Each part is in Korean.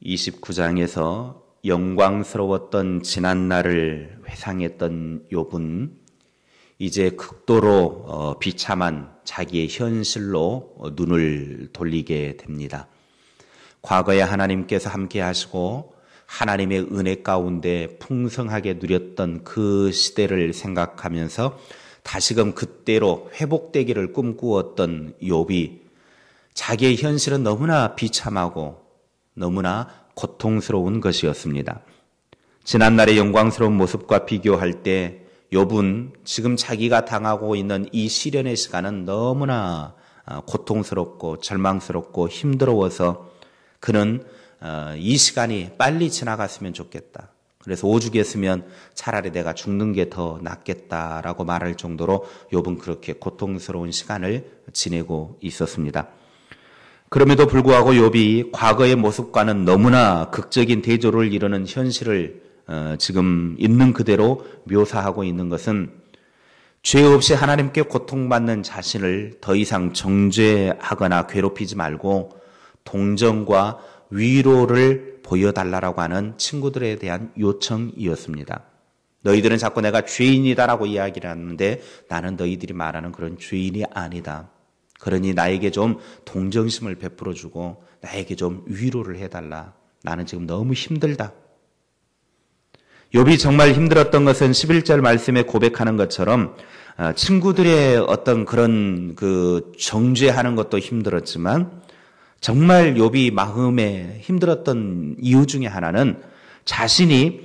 29장에서 영광스러웠던 지난날을 회상했던 욥은 이제 극도로 비참한 자기의 현실로 눈을 돌리게 됩니다. 과거에 하나님께서 함께 하시고 하나님의 은혜 가운데 풍성하게 누렸던 그 시대를 생각하면서 다시금 그때로 회복되기를 꿈꾸었던 욥이 자기의 현실은 너무나 비참하고 너무나 고통스러운 것이었습니다. 지난날의 영광스러운 모습과 비교할 때 욥은 지금 자기가 당하고 있는 이 시련의 시간은 너무나 고통스럽고 절망스럽고 힘들어서 그는 이 시간이 빨리 지나갔으면 좋겠다. 그래서 오죽했으면 차라리 내가 죽는 게 더 낫겠다라고 말할 정도로 욥은 그렇게 고통스러운 시간을 지내고 있었습니다. 그럼에도 불구하고 욥이 과거의 모습과는 너무나 극적인 대조를 이루는 현실을 지금 있는 그대로 묘사하고 있는 것은 죄 없이 하나님께 고통받는 자신을 더 이상 정죄하거나 괴롭히지 말고 동정과 위로를 보여달라고 하는 친구들에 대한 요청이었습니다. 너희들은 자꾸 내가 죄인이다라고 이야기를 하는데 나는 너희들이 말하는 그런 죄인이 아니다. 그러니 나에게 좀 동정심을 베풀어주고 나에게 좀 위로를 해달라. 나는 지금 너무 힘들다. 욥이 정말 힘들었던 것은 11절 말씀에 고백하는 것처럼 친구들의 어떤 그런 그 정죄하는 것도 힘들었지만 정말 욥이 마음에 힘들었던 이유 중에 하나는 자신이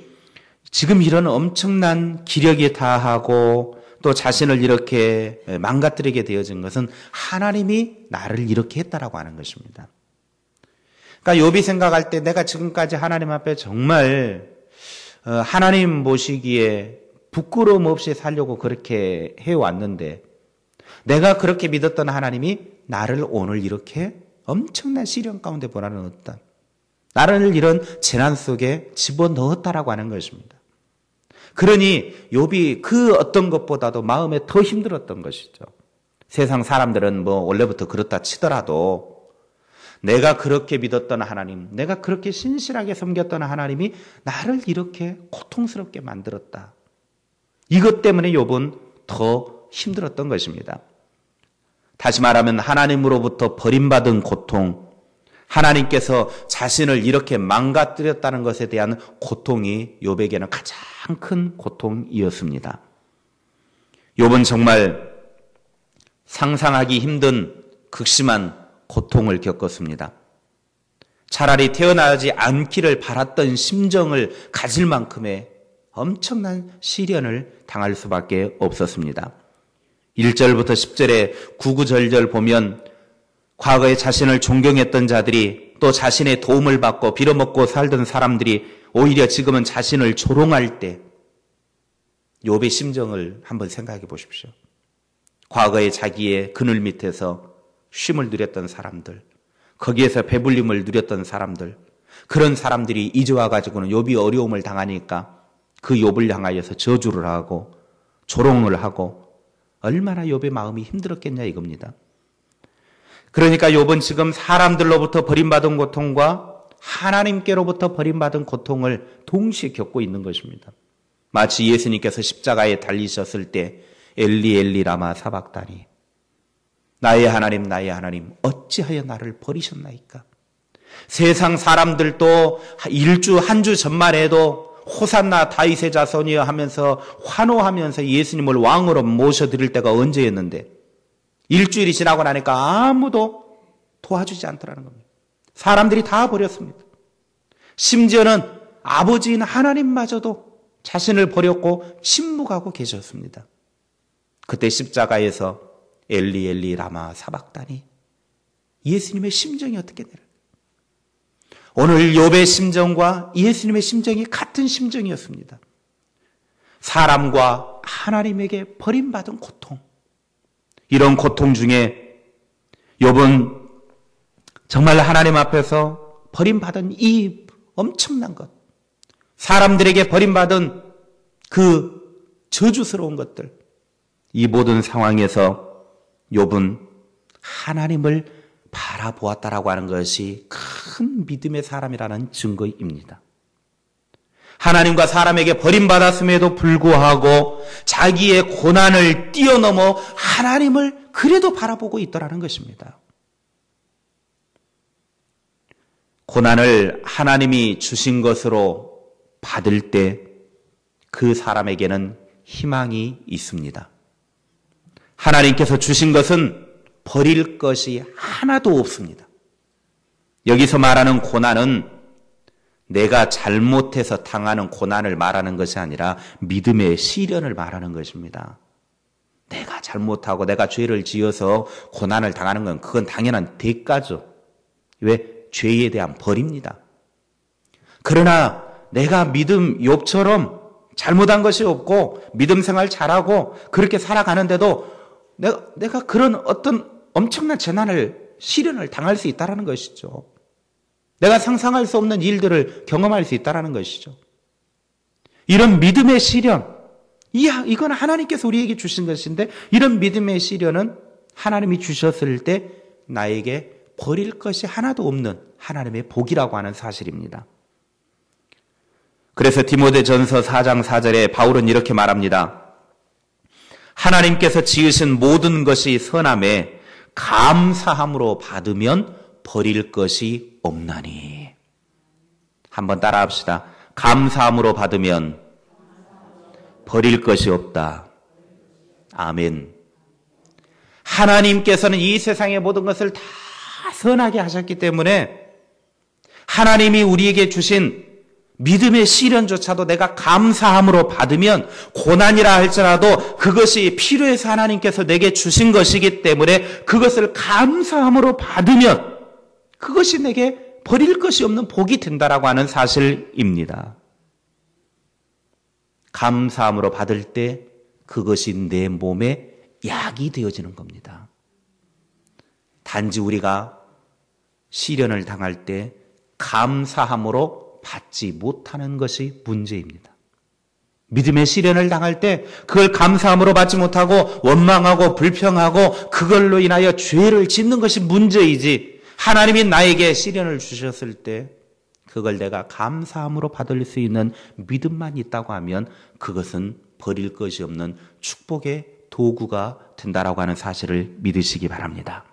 지금 이런 엄청난 기력이 다하고 또 자신을 이렇게 망가뜨리게 되어진 것은 하나님이 나를 이렇게 했다라고 하는 것입니다. 그러니까 욥이 생각할 때 내가 지금까지 하나님 앞에 정말 하나님 보시기에 부끄러움 없이 살려고 그렇게 해왔는데 내가 그렇게 믿었던 하나님이 나를 오늘 이렇게 엄청난 시련 가운데 몰아넣었다. 나를 이런 재난 속에 집어넣었다라고 하는 것입니다. 그러니 욥이 그 어떤 것보다도 마음에 더 힘들었던 것이죠. 세상 사람들은 뭐 원래부터 그렇다 치더라도 내가 그렇게 믿었던 하나님, 내가 그렇게 신실하게 섬겼던 하나님이 나를 이렇게 고통스럽게 만들었다. 이것 때문에 욥은 더 힘들었던 것입니다. 다시 말하면 하나님으로부터 버림받은 고통, 하나님께서 자신을 이렇게 망가뜨렸다는 것에 대한 고통이 욥에게는 가장 큰 고통이었습니다. 욥은 정말 상상하기 힘든 극심한 고통을 겪었습니다. 차라리 태어나지 않기를 바랐던 심정을 가질 만큼의 엄청난 시련을 당할 수밖에 없었습니다. 1절부터 10절에 구구절절 보면 과거에 자신을 존경했던 자들이 또 자신의 도움을 받고 빌어먹고 살던 사람들이 오히려 지금은 자신을 조롱할 때 욥의 심정을 한번 생각해 보십시오. 과거에 자기의 그늘 밑에서 쉼을 누렸던 사람들, 거기에서 배불림을 누렸던 사람들, 그런 사람들이 이제 와가지고는 욥이 어려움을 당하니까 그 욥을 향하여서 저주를 하고 조롱을 하고 얼마나 욥의 마음이 힘들었겠냐 이겁니다. 그러니까 욥은 지금 사람들로부터 버림받은 고통과 하나님께로부터 버림받은 고통을 동시에 겪고 있는 것입니다. 마치 예수님께서 십자가에 달리셨을 때 엘리 엘리 라마 사박다니 나의 하나님 어찌하여 나를 버리셨나이까. 세상 사람들도 한 주 전만 해도 호산나 다윗의 자손이여 하면서 환호하면서 예수님을 왕으로 모셔드릴 때가 언제였는데 일주일이 지나고 나니까 아무도 도와주지 않더라는 겁니다. 사람들이 다 버렸습니다. 심지어는 아버지인 하나님마저도 자신을 버렸고 침묵하고 계셨습니다. 그때 십자가에서 엘리 엘리 라마 사박다니 예수님의 심정이 어떻게 되나? 오늘 욥의 심정과 예수님의 심정이 같은 심정이었습니다. 사람과 하나님에게 버림받은 고통, 이런 고통 중에 욥은 정말 하나님 앞에서 버림받은 이 엄청난 것, 사람들에게 버림받은 그 저주스러운 것들, 이 모든 상황에서 욥은 하나님을 바라보았다라고 하는 것이 큰 큰 믿음의 사람이라는 증거입니다. 하나님과 사람에게 버림받았음에도 불구하고 자기의 고난을 뛰어넘어 하나님을 그래도 바라보고 있더라는 것입니다. 고난을 하나님이 주신 것으로 받을 때 그 사람에게는 희망이 있습니다. 하나님께서 주신 것은 버릴 것이 하나도 없습니다. 여기서 말하는 고난은 내가 잘못해서 당하는 고난을 말하는 것이 아니라 믿음의 시련을 말하는 것입니다. 내가 잘못하고 내가 죄를 지어서 고난을 당하는 건 그건 당연한 대가죠. 왜? 죄에 대한 벌입니다. 그러나 내가 믿음 욥처럼 잘못한 것이 없고 믿음 생활 잘하고 그렇게 살아가는데도 내가 그런 어떤 엄청난 재난을 시련을 당할 수 있다는 것이죠. 내가 상상할 수 없는 일들을 경험할 수 있다는 것이죠. 이런 믿음의 시련, 이건 하나님께서 우리에게 주신 것인데 이런 믿음의 시련은 하나님이 주셨을 때 나에게 버릴 것이 하나도 없는 하나님의 복이라고 하는 사실입니다. 그래서 디모데전서 4장 4절에 바울은 이렇게 말합니다. 하나님께서 지으신 모든 것이 선함에 감사함으로 받으면 버릴 것이 없나니. 한번 따라합시다. 감사함으로 받으면 버릴 것이 없다. 아멘. 하나님께서는 이 세상의 모든 것을 다 선하게 하셨기 때문에 하나님이 우리에게 주신 믿음의 시련조차도 내가 감사함으로 받으면 고난이라 할지라도 그것이 필요해서 하나님께서 내게 주신 것이기 때문에 그것을 감사함으로 받으면 그것이 내게 버릴 것이 없는 복이 된다라고 하는 사실입니다. 감사함으로 받을 때 그것이 내 몸에 약이 되어지는 겁니다. 단지 우리가 시련을 당할 때 감사함으로 받지 못하는 것이 문제입니다. 믿음의 시련을 당할 때 그걸 감사함으로 받지 못하고 원망하고 불평하고 그걸로 인하여 죄를 짓는 것이 문제이지, 하나님이 나에게 시련을 주셨을 때 그걸 내가 감사함으로 받을 수 있는 믿음만 있다고 하면 그것은 버릴 것이 없는 축복의 도구가 된다라고 하는 사실을 믿으시기 바랍니다.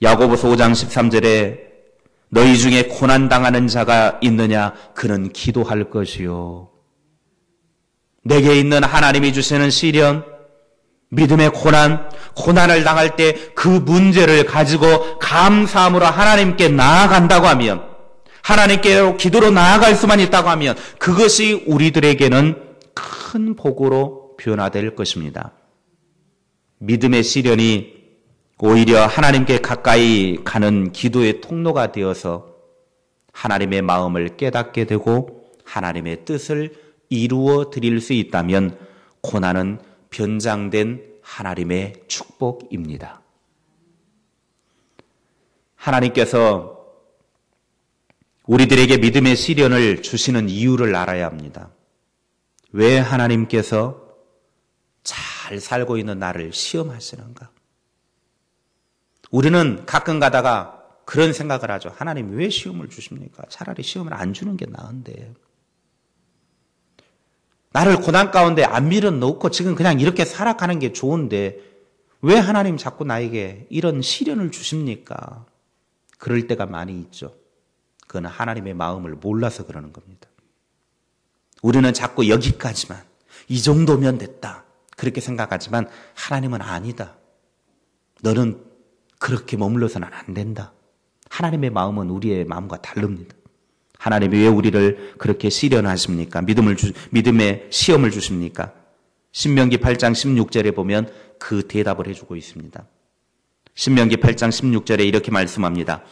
야고보서 5장 13절에 너희 중에 고난당하는 자가 있느냐? 그는 기도할 것이요. 내게 있는 하나님이 주시는 시련, 믿음의 고난을 당할 때 그 문제를 가지고 감사함으로 하나님께 나아간다고 하면, 하나님께로 기도로 나아갈 수만 있다고 하면 그것이 우리들에게는 큰 복으로 변화될 것입니다. 믿음의 시련이 오히려 하나님께 가까이 가는 기도의 통로가 되어서 하나님의 마음을 깨닫게 되고 하나님의 뜻을 이루어 드릴 수 있다면 고난은 변장된 하나님의 축복입니다. 하나님께서 우리들에게 믿음의 시련을 주시는 이유를 알아야 합니다. 왜 하나님께서 잘 살고 있는 나를 시험하시는가? 우리는 가끔 가다가 그런 생각을 하죠. 하나님 왜 시험을 주십니까? 차라리 시험을 안 주는 게 나은데. 나를 고난 가운데 안 밀어넣고 지금 그냥 이렇게 살아가는 게 좋은데 왜 하나님 자꾸 나에게 이런 시련을 주십니까? 그럴 때가 많이 있죠. 그건 하나님의 마음을 몰라서 그러는 겁니다. 우리는 자꾸 여기까지만, 이 정도면 됐다, 그렇게 생각하지만 하나님은 아니다. 너는 그렇게 머물러서는 안 된다. 하나님의 마음은 우리의 마음과 다릅니다. 하나님이 왜 우리를 그렇게 시련하십니까? 믿음의 시험을 주십니까? 신명기 8장 16절에 보면 그 대답을 해주고 있습니다. 신명기 8장 16절에 이렇게 말씀합니다.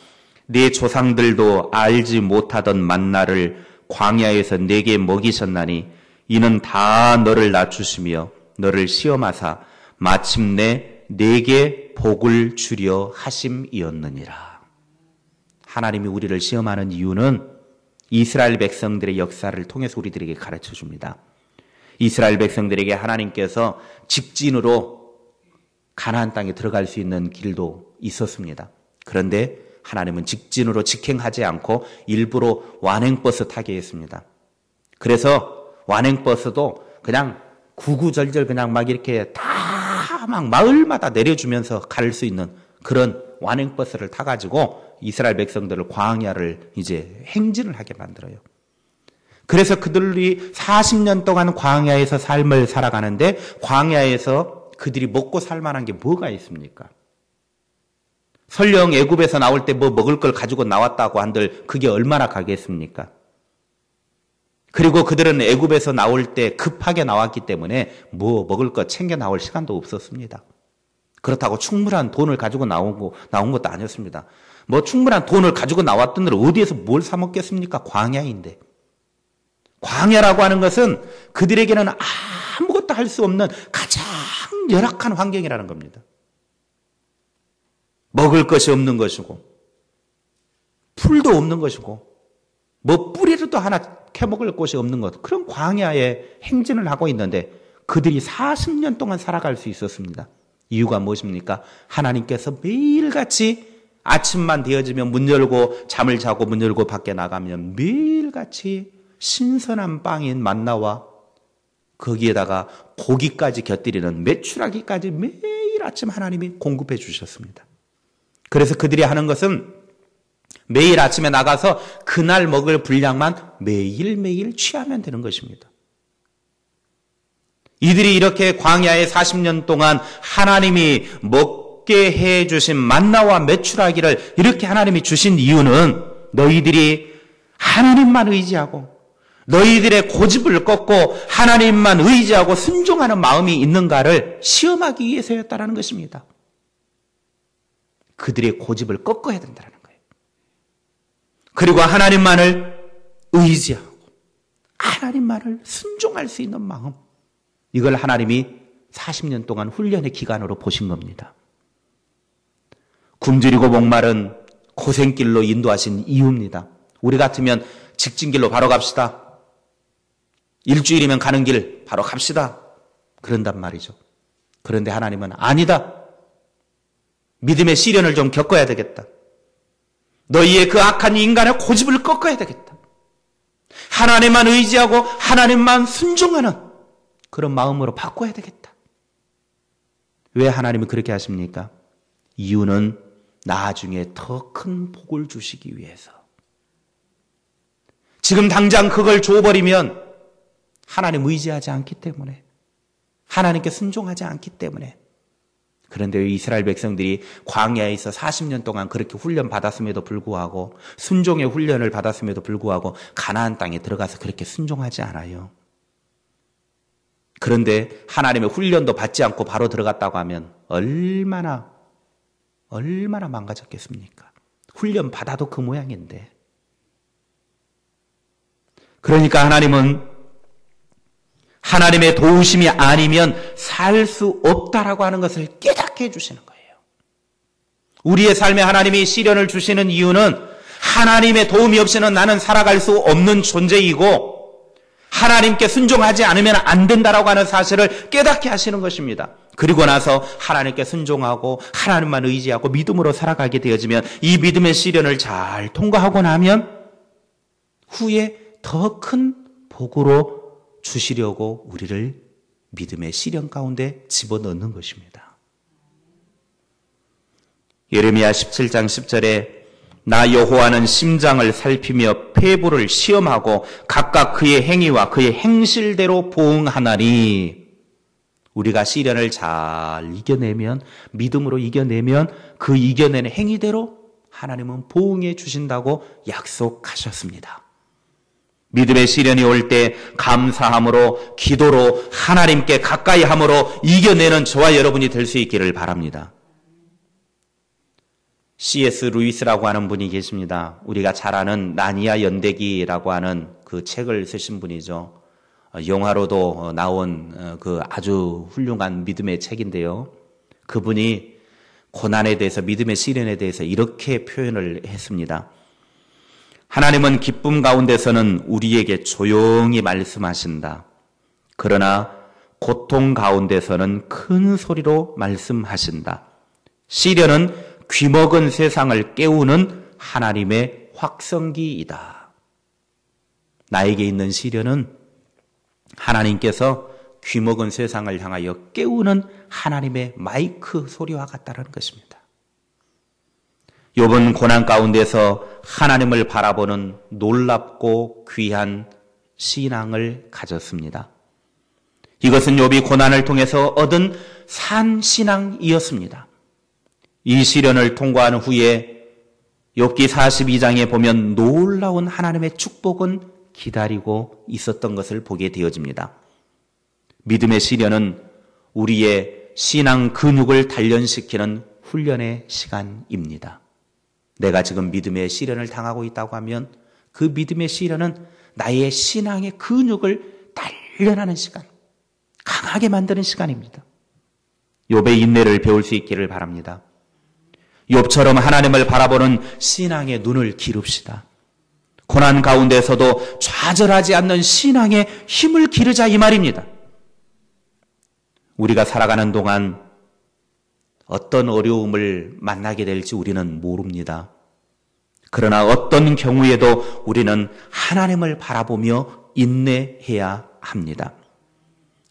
네 조상들도 알지 못하던 만나를 광야에서 내게 먹이셨나니 이는 다 너를 낮추시며 너를 시험하사 마침내 내게 복을 주려 하심이었느니라. 하나님이 우리를 시험하는 이유는 이스라엘 백성들의 역사를 통해서 우리들에게 가르쳐 줍니다. 이스라엘 백성들에게 하나님께서 직진으로 가나안 땅에 들어갈 수 있는 길도 있었습니다. 그런데 하나님은 직진으로 직행하지 않고 일부러 완행버스 타게 했습니다. 그래서 완행버스도 그냥 구구절절 그냥 막 이렇게 다 막 마을마다 내려주면서 갈 수 있는 그런 완행버스를 타가지고 이스라엘 백성들을 광야를 이제 행진을 하게 만들어요. 그래서 그들이 40년 동안 광야에서 삶을 살아가는데 광야에서 그들이 먹고 살 만한 게 뭐가 있습니까? 설령 애굽에서 나올 때 뭐 먹을 걸 가지고 나왔다고 한들 그게 얼마나 가겠습니까? 그리고 그들은 애굽에서 나올 때 급하게 나왔기 때문에 뭐 먹을 거 챙겨 나올 시간도 없었습니다. 그렇다고 충분한 돈을 가지고 나온 것도 아니었습니다. 뭐 충분한 돈을 가지고 나왔던 들 어디에서 뭘 사 먹겠습니까? 광야인데. 광야라고 하는 것은 그들에게는 아무것도 할 수 없는 가장 열악한 환경이라는 겁니다. 먹을 것이 없는 것이고 풀도 없는 것이고 뭐 뿌리라도 하나 캐먹을 곳이 없는 것, 그런 광야에 행진을 하고 있는데 그들이 40년 동안 살아갈 수 있었습니다. 이유가 무엇입니까? 하나님께서 매일같이 아침만 되어지면 문 열고 잠을 자고 문 열고 밖에 나가면 매일같이 신선한 빵인 만나와 거기에다가 고기까지 곁들이는 메추라기까지 매일 아침 하나님이 공급해 주셨습니다. 그래서 그들이 하는 것은 매일 아침에 나가서 그날 먹을 분량만 매일매일 취하면 되는 것입니다. 이들이 이렇게 광야에 40년 동안 하나님이 먹게 해주신 만나와 메추라기를 이렇게 하나님이 주신 이유는 너희들이 하나님만 의지하고 너희들의 고집을 꺾고 하나님만 의지하고 순종하는 마음이 있는가를 시험하기 위해서였다는 것입니다. 그들의 고집을 꺾어야 된다는 거예요. 그리고 하나님만을 의지하고 하나님만을 순종할 수 있는 마음, 이걸 하나님이 40년 동안 훈련의 기간으로 보신 겁니다. 굶주리고 목마른 고생길로 인도하신 이유입니다. 우리 같으면 직진길로 바로 갑시다. 일주일이면 가는 길 바로 갑시다. 그런단 말이죠. 그런데 하나님은 아니다. 믿음의 시련을 좀 겪어야 되겠다. 너희의 그 악한 인간의 고집을 꺾어야 되겠다. 하나님만 의지하고 하나님만 순종하는 그런 마음으로 바꿔야 되겠다. 왜 하나님이 그렇게 하십니까? 이유는 나중에 더 큰 복을 주시기 위해서. 지금 당장 그걸 줘버리면 하나님 의지하지 않기 때문에, 하나님께 순종하지 않기 때문에. 그런데 이스라엘 백성들이 광야에서 40년 동안 그렇게 훈련 받았음에도 불구하고, 순종의 훈련을 받았음에도 불구하고 가나안 땅에 들어가서 그렇게 순종하지 않아요. 그런데 하나님의 훈련도 받지 않고 바로 들어갔다고 하면 얼마나 망가졌겠습니까? 훈련 받아도 그 모양인데. 그러니까 하나님은 하나님의 도우심이 아니면 살 수 없다라고 하는 것을 깨닫게 해주시는 거예요. 우리의 삶에 하나님이 시련을 주시는 이유는 하나님의 도움이 없이는 나는 살아갈 수 없는 존재이고 하나님께 순종하지 않으면 안 된다라고 하는 사실을 깨닫게 하시는 것입니다. 그리고 나서 하나님께 순종하고 하나님만 의지하고 믿음으로 살아가게 되어지면 이 믿음의 시련을 잘 통과하고 나면 후에 더 큰 복으로 주시려고 우리를 믿음의 시련 가운데 집어넣는 것입니다. 예레미야 17장 10절에 나 여호와는 심장을 살피며 폐부를 시험하고 각각 그의 행위와 그의 행실대로 보응하나니, 우리가 시련을 잘 이겨내면, 믿음으로 이겨내면 그 이겨내는 행위대로 하나님은 보응해 주신다고 약속하셨습니다. 믿음의 시련이 올 때 감사함으로, 기도로, 하나님께 가까이 함으로 이겨내는 저와 여러분이 될 수 있기를 바랍니다. C.S. 루이스라고 하는 분이 계십니다. 우리가 잘 아는 나니아 연대기라고 하는 그 책을 쓰신 분이죠. 영화로도 나온 그 아주 훌륭한 믿음의 책인데요. 그분이 고난에 대해서, 믿음의 시련에 대해서 이렇게 표현을 했습니다. 하나님은 기쁨 가운데서는 우리에게 조용히 말씀하신다. 그러나 고통 가운데서는 큰 소리로 말씀하신다. 시련은 귀먹은 세상을 깨우는 하나님의 확성기이다. 나에게 있는 시련은 하나님께서 귀먹은 세상을 향하여 깨우는 하나님의 마이크 소리와 같다는 것입니다. 욥은 고난 가운데서 하나님을 바라보는 놀랍고 귀한 신앙을 가졌습니다. 이것은 욥이 고난을 통해서 얻은 산신앙이었습니다. 이 시련을 통과한 후에 욥기 42장에 보면 놀라운 하나님의 축복은 기다리고 있었던 것을 보게 되어집니다. 믿음의 시련은 우리의 신앙 근육을 단련시키는 훈련의 시간입니다. 내가 지금 믿음의 시련을 당하고 있다고 하면 그 믿음의 시련은 나의 신앙의 근육을 단련하는 시간, 강하게 만드는 시간입니다. 욥의 인내를 배울 수 있기를 바랍니다. 욥처럼 하나님을 바라보는 신앙의 눈을 기릅시다. 고난 가운데서도 좌절하지 않는 신앙의 힘을 기르자 이 말입니다. 우리가 살아가는 동안 어떤 어려움을 만나게 될지 우리는 모릅니다. 그러나 어떤 경우에도 우리는 하나님을 바라보며 인내해야 합니다.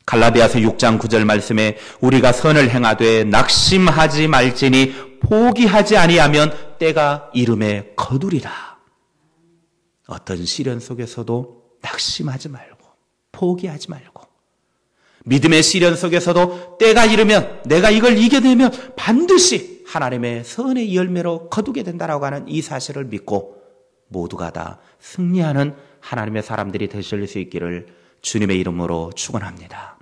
갈라디아서 6장 9절 말씀에 우리가 선을 행하되 낙심하지 말지니 포기하지 아니하면 때가 이름에 거두리라. 어떤 시련 속에서도 낙심하지 말고 포기하지 말고 믿음의 시련 속에서도 때가 이르면 내가 이걸 이겨내면 반드시 하나님의 선의 열매로 거두게 된다라고 하는 이 사실을 믿고 모두가 다 승리하는 하나님의 사람들이 되실 수 있기를 주님의 이름으로 축원합니다.